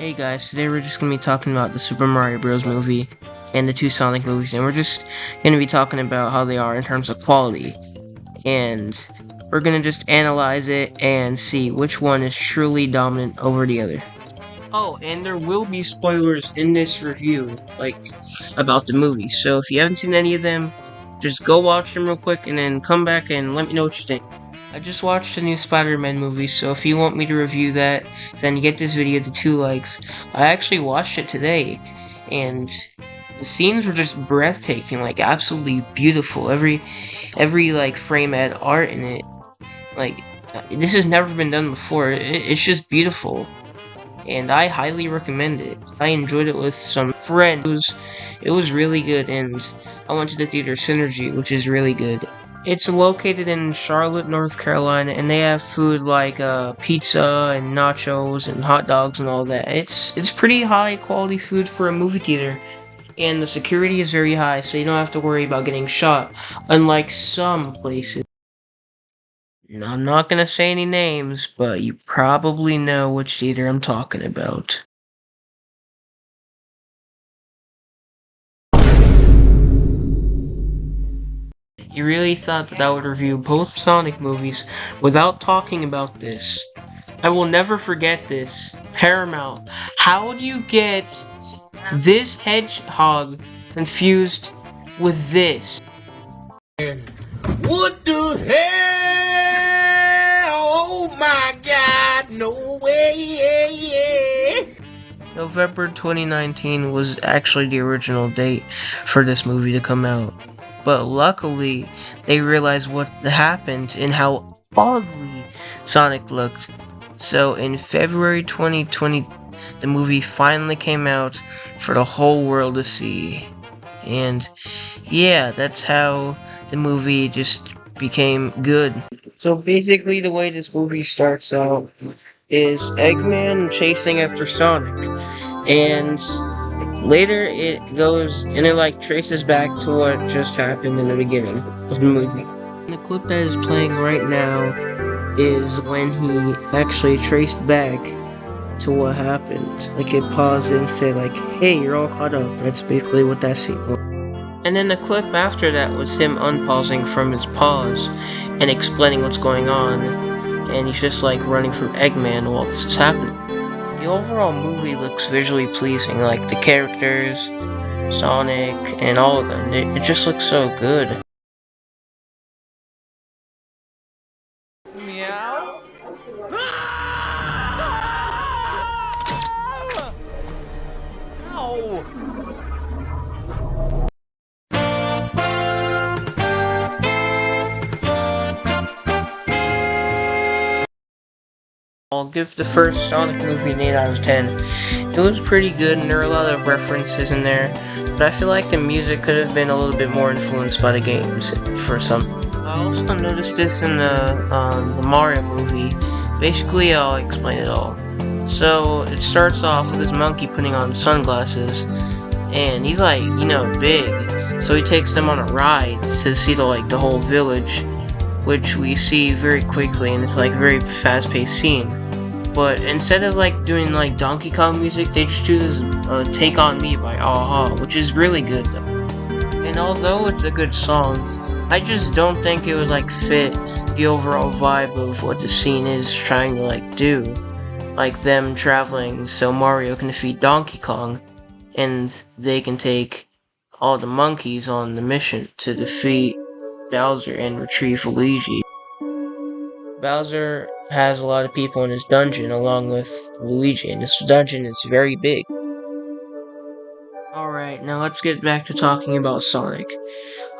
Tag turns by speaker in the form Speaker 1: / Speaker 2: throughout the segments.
Speaker 1: Hey guys, today we're just gonna be talking about the Super Mario Bros. Movie and the two Sonic movies, and we're just gonna be talking about how they are in terms of quality. And we're gonna just analyze it and see which one is truly dominant over the other. Oh, and there will be spoilers in this review, like, about the movie. So if you haven't seen any of them, just go watch them real quick and then come back and let me know what you think. I just watched the new Spider-Man movie, so if you want me to review that, then get this video to 2 likes. I actually watched it today, and the scenes were just breathtaking, like absolutely beautiful. Every like frame had art in it. Like this has never been done before. It's just beautiful, and I highly recommend it. I enjoyed it with some friends. It was really good, and I went to the theater Synergy, which is really good. It's located in Charlotte, North Carolina, and they have food like pizza and nachos and hot dogs and all that. It's pretty high quality food for a movie theater, and the security is very high, so you don't have to worry about getting shot, unlike some places. Now, I'm not gonna say any names, but you probably know which theater I'm talking about. You really thought that I would review both Sonic movies without talking about this? I will never forget this. Paramount, how do you get this hedgehog confused with this?
Speaker 2: What the hell? Oh my god, no way.
Speaker 1: November 2019 was actually the original date for this movie to come out. But luckily, they realized what happened and how ugly Sonic looked. So in February 2020, the movie finally came out for the whole world to see. And yeah, that's how the movie just became good. So basically, the way this movie starts out is Eggman chasing after Sonic. And later it goes and it like traces back to what just happened in the beginning of the movie. And the clip that is playing right now is when he actually traced back to what happened. Like it paused and said like, hey, you're all caught up. That's basically what that scene was. And then the clip after that was him unpausing from his pause and explaining what's going on. And he's just like running from Eggman while this is happening. The overall movie looks visually pleasing, like the characters, Sonic, and all of them. It just looks so good.
Speaker 2: Meow. Ow.
Speaker 1: I'll give the first Sonic movie an 8 out of 10. It was pretty good, and there are a lot of references in there, but I feel like the music could have been a little bit more influenced by the games for some. I also noticed this in the Mario movie. Basically, I'll explain it all. So, it starts off with this monkey putting on sunglasses, and he's like, big. So he takes them on a ride to see the whole village, which we see very quickly, and it's like a very fast-paced scene. But instead of like doing like Donkey Kong music, they just do this Take On Me by a-ha, which is really good though. And although it's a good song, I just don't think it would like fit the overall vibe of what the scene is trying to like do. Like them traveling so Mario can defeat Donkey Kong, and they can take all the monkeys on the mission to defeat Bowser and retrieve Luigi. Bowser has a lot of people in his dungeon along with Luigi, and this dungeon is very big. Alright, now let's get back to talking about Sonic.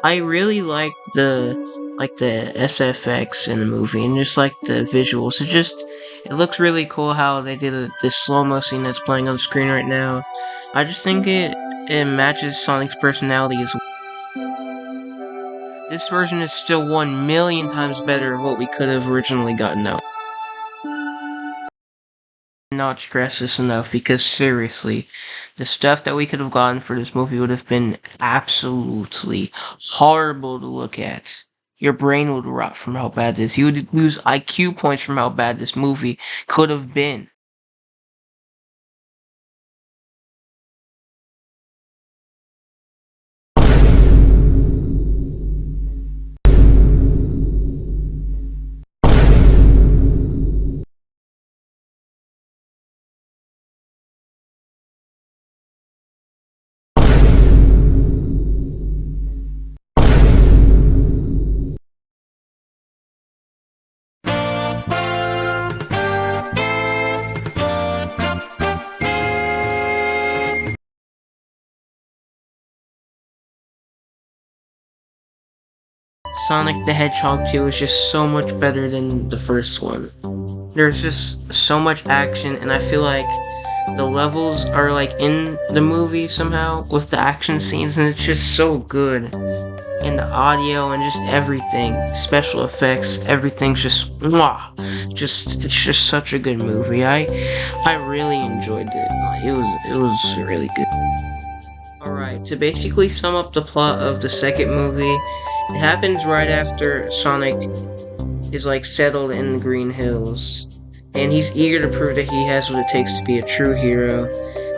Speaker 1: I really like the SFX in the movie, and just like the visuals. It looks really cool how they did this slow-mo scene that's playing on the screen right now. I just think it matches Sonic's personality as well. This version is still 1,000,000 times better than what we could have originally gotten out. Not stress this enough, because seriously, the stuff that we could have gotten for this movie would have been absolutely horrible to look at. Your brain would rot from how bad this. You would lose IQ points from how bad this movie could have been. Sonic the Hedgehog 2 is just so much better than the first one. There's just so much action, and I feel like the levels are like in the movie somehow with the action scenes, and it's just so good. And the audio and just everything, special effects, everything's just mwah. It's just such a good movie. I really enjoyed it. It was really good. Alright, to basically sum up the plot of the second movie, it happens right after Sonic is like settled in the Green Hills, and he's eager to prove that he has what it takes to be a true hero.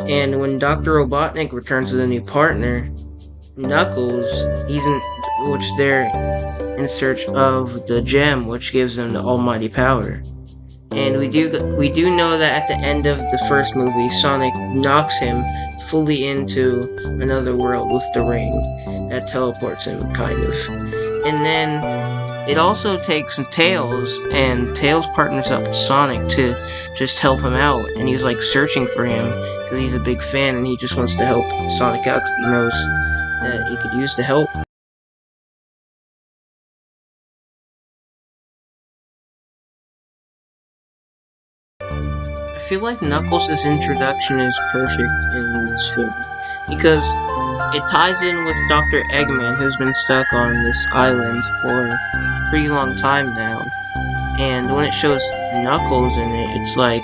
Speaker 1: And when Dr. Robotnik returns with a new partner, Knuckles, which they're in search of the gem, which gives them the almighty power. And we do know that at the end of the first movie, Sonic knocks him fully into another world with the ring that teleports him, kind of. And then it also takes Tails, and Tails partners up with Sonic to just help him out, and he's like searching for him because he's a big fan and he just wants to help Sonic out because he knows that he could use the help. I feel like Knuckles' introduction is perfect in this film because it ties in with Dr. Eggman, who's been stuck on this island for a pretty long time now. And when it shows Knuckles in it, it's like,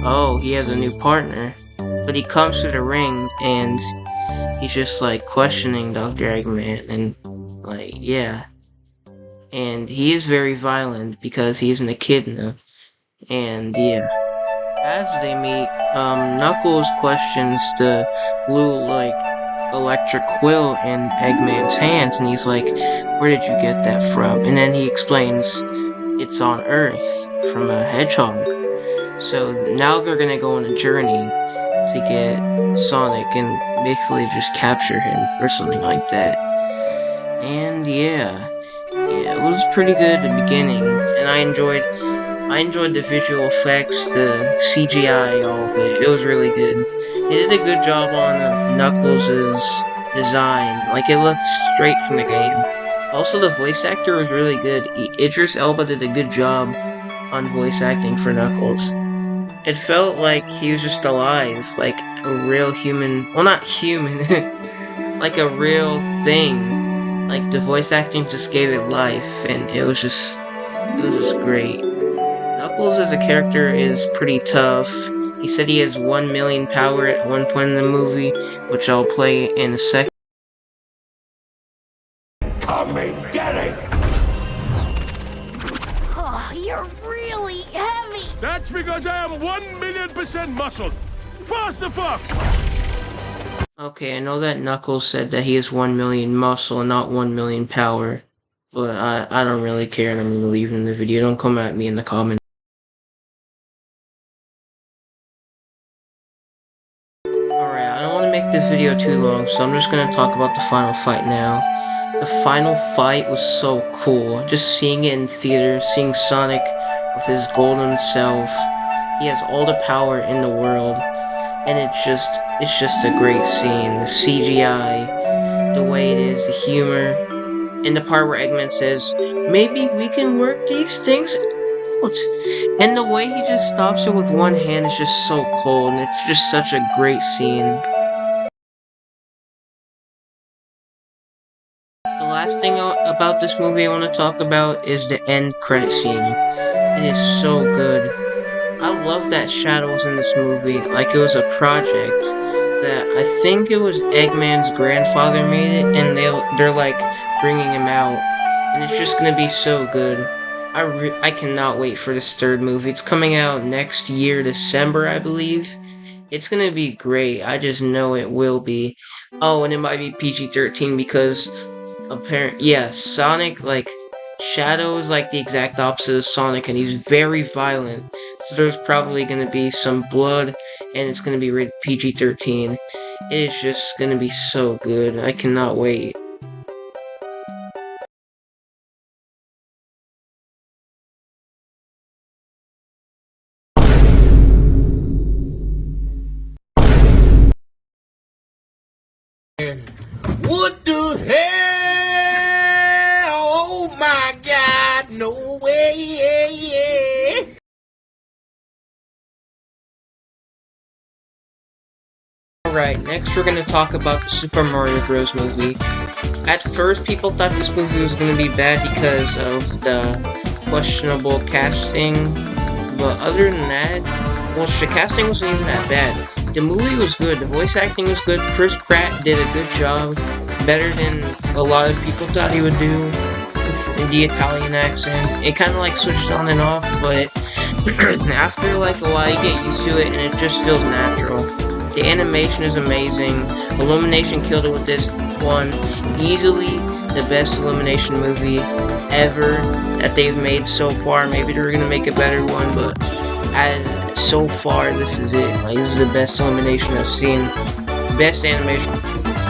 Speaker 1: oh, he has a new partner. But he comes to the ring and he's just like questioning Dr. Eggman and like, yeah. And he is very violent because he isn't a kid now. And yeah. As they meet, Knuckles questions the blue, like, electric quill in Eggman's hands, and he's like, where did you get that from? And then he explains, it's on Earth, from a hedgehog. So now they're gonna go on a journey to get Sonic and basically just capture him, or something like that. And yeah, it was pretty good at the beginning, and I enjoyed the visual effects, the CGI, all of it. It was really good. They did a good job on Knuckles' design. Like, it looked straight from the game. Also, the voice actor was really good. Idris Elba did a good job on voice acting for Knuckles. It felt like he was just alive, like a real human. Well, not human, like a real thing. Like, the voice acting just gave it life, and it was just great. Knuckles as a character is pretty tough. He said he has 1 million power at one point in the movie, which I'll play in a second.
Speaker 2: Come and get it!
Speaker 3: Oh, you're really heavy!
Speaker 4: That's because I am 1,000,000% muscle! Faster, Fox!
Speaker 1: Okay, I know that Knuckles said that he has 1 million muscle and not 1 million power, but I don't really care, and I'm gonna leave it in the video. Don't come at me in the comments. Alright, I don't want to make this video too long, so I'm just gonna talk about the final fight now. The final fight was so cool. Just seeing it in theater, seeing Sonic with his golden self. He has all the power in the world, and it's just a great scene. The CGI, the way it is, the humor, and the part where Eggman says, maybe we can work these things out. And the way he just stops it with one hand is just so cool, and it's just such a great scene. The last thing about this movie I want to talk about is the end credit scene. It is so good. I love that Shadow was in this movie, like it was a project that I think it was Eggman's grandfather made it, and they're like bringing him out, and it's just gonna be so good. I cannot wait for this third movie. It's coming out next year, December, I believe. It's gonna be great. I just know it will be. Oh, and it might be PG-13 because Sonic, like, Shadow is like the exact opposite of Sonic, and he's very violent. So there's probably gonna be some blood, and it's gonna be rated PG-13. It is just gonna be so good. I cannot wait.
Speaker 2: What the hell? Oh
Speaker 1: No way, yeah, yeah. Alright, next we're gonna talk about the Super Mario Bros. Movie. At first, people thought this movie was gonna be bad because of the questionable casting, but other than that, well, the casting wasn't even that bad. The movie was good, the voice acting was good, Chris Pratt did a good job, better than a lot of people thought he would do with the Italian accent. It kind of like switched on and off, but after like a while you get used to it and it just feels natural. The animation is amazing. Illumination killed it with this one. Easily the best Illumination movie ever that they've made so far. Maybe they're gonna make a better one, but so far this is it. Like, this is the best Illumination I've seen. Best animation.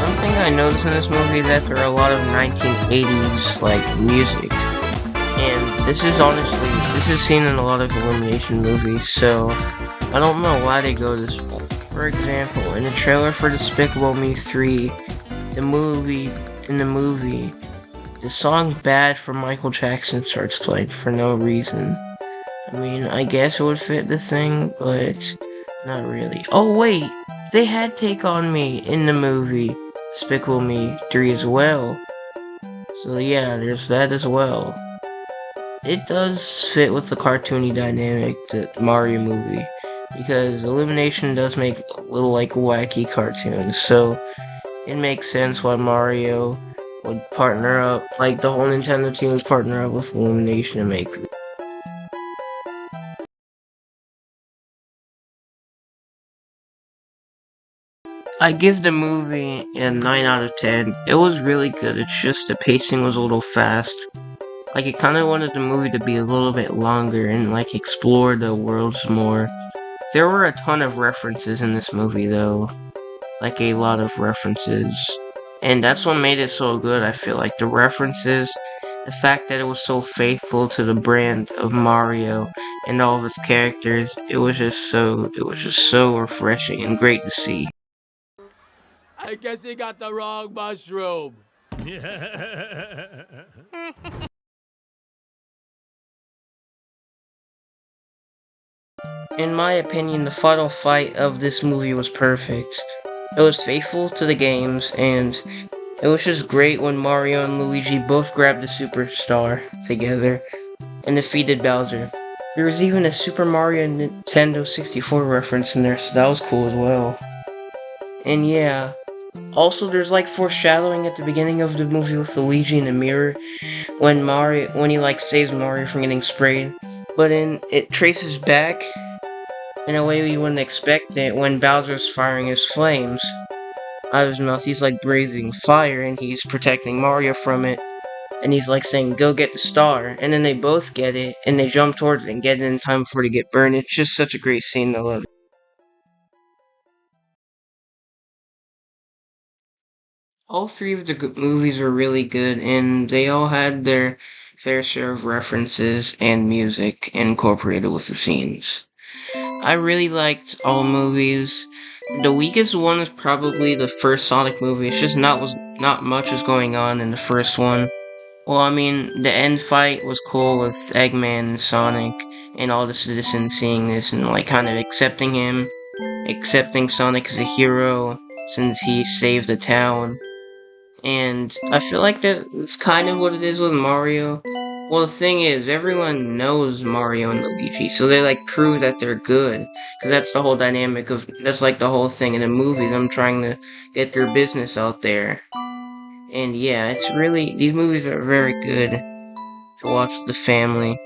Speaker 1: One thing I noticed in this movie is that there are a lot of 1980s like music. And this is seen in a lot of Illumination movies, so I don't know why they go this way. For example, in the trailer for Despicable Me 3, in the movie, the song Bad from Michael Jackson starts playing for no reason. I mean, I guess it would fit the thing, but not really. Oh wait, they had Take On Me in the movie Despicable Me 3 as well. So yeah, there's that as well. It does fit with the cartoony dynamic, the Mario movie, because Illumination does make little like wacky cartoons, so it makes sense why Mario would partner up, like the whole Nintendo team would partner up with Illumination to make it. I give the movie a 9 out of 10. It was really good, it's just the pacing was a little fast. Like, it kinda wanted the movie to be a little bit longer and like explore the worlds more. There were a ton of references in this movie though. Like a lot of references. And that's what made it so good, I feel like. The references, the fact that it was so faithful to the brand of Mario and all of its characters, it was just so refreshing and great to see.
Speaker 2: I guess he got the wrong mushroom.
Speaker 1: In my opinion, the final fight of this movie was perfect. It was faithful to the games, and it was just great when Mario and Luigi both grabbed the Superstar together and defeated Bowser. There was even a Super Mario Nintendo 64 reference in there, so that was cool as well. And yeah, also there's like foreshadowing at the beginning of the movie with Luigi in the mirror when he like saves Mario from getting sprayed. But then it traces back in a way you wouldn't expect it when Bowser's firing his flames out of his mouth. He's like breathing fire and he's protecting Mario from it. And he's like saying, go get the star. And then they both get it and they jump towards it and get it in time before they get burned. It's just such a great scene, I love it. All three of the movies were really good and they all had their fair share of references and music incorporated with the scenes. I really liked all movies. The weakest one is probably the first Sonic movie. It's just not much was going on in the first one. Well, I mean, the end fight was cool with Eggman and Sonic and all the citizens seeing this and like kind of accepting Sonic as a hero since he saved the town. And I feel like that's kind of what it is with Mario. Well, the thing is, everyone knows Mario and Luigi, so they like prove that they're good. Because that's the whole dynamic that's like the whole thing in the movie, them trying to get their business out there. And yeah, these movies are very good to watch with the family.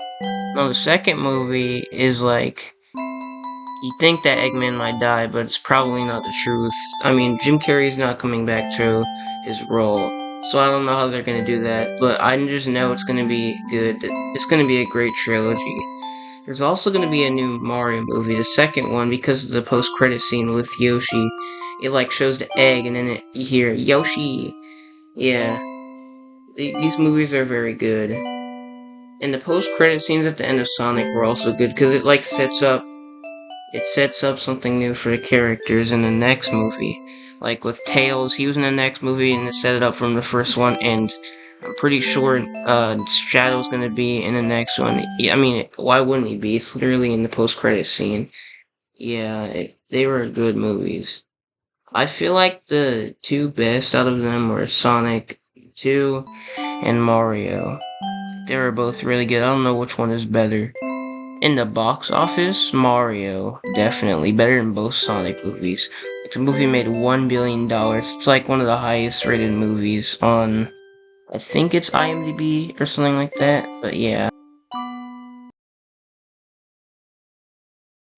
Speaker 1: Now, the second movie is like, you think that Eggman might die, but it's probably not the truth. I mean, Jim Carrey's not coming back to his role, so I don't know how they're gonna do that, but I just know it's gonna be good. It's gonna be a great trilogy. There's also gonna be a new Mario movie, the second one, because of the post-credit scene with Yoshi. It like shows the egg, and then you hear Yoshi. Yeah, these movies are very good. And the post-credit scenes at the end of Sonic were also good, because it like sets up something new for the characters in the next movie. Like with Tails, he was in the next movie and it set it up from the first one, and I'm pretty sure Shadow's gonna be in the next one. Yeah, I mean, why wouldn't he be? It's literally in the post-credit scene. Yeah, they were good movies. I feel like the two best out of them were Sonic 2 and Mario. They were both really good. I don't know which one is better. In the box office, Mario definitely better than both Sonic movies. Like, the movie made $1 billion. It's like one of the highest rated movies on, I think it's IMDb or something like that. But yeah.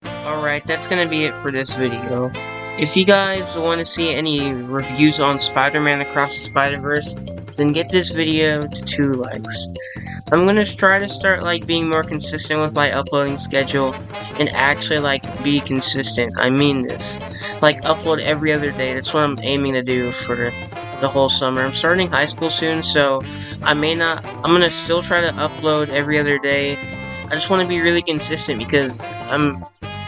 Speaker 1: Alright, that's gonna be it for this video. If you guys want to see any reviews on Spider-Man Across the Spider-Verse, then get this video to 2 likes. I'm gonna try to start like being more consistent with my uploading schedule and actually like be consistent. I mean this. Like upload every other day. That's what I'm aiming to do for the whole summer. I'm starting high school soon, so I'm gonna still try to upload every other day. I just want to be really consistent because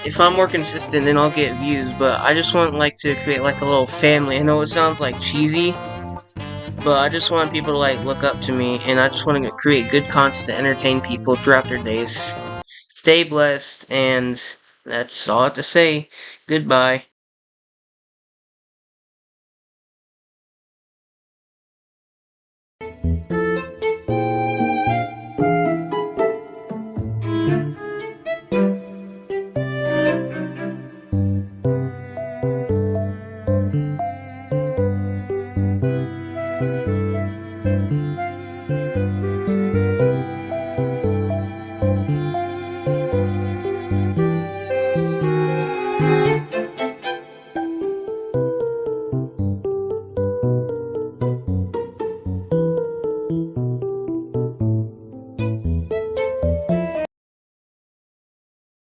Speaker 1: if I'm more consistent, then I'll get views, but I just want like to create like a little family. I know it sounds like cheesy, but I just want people to like look up to me, and I just want to create good content to entertain people throughout their days. Stay blessed, and that's all I have to say. Goodbye.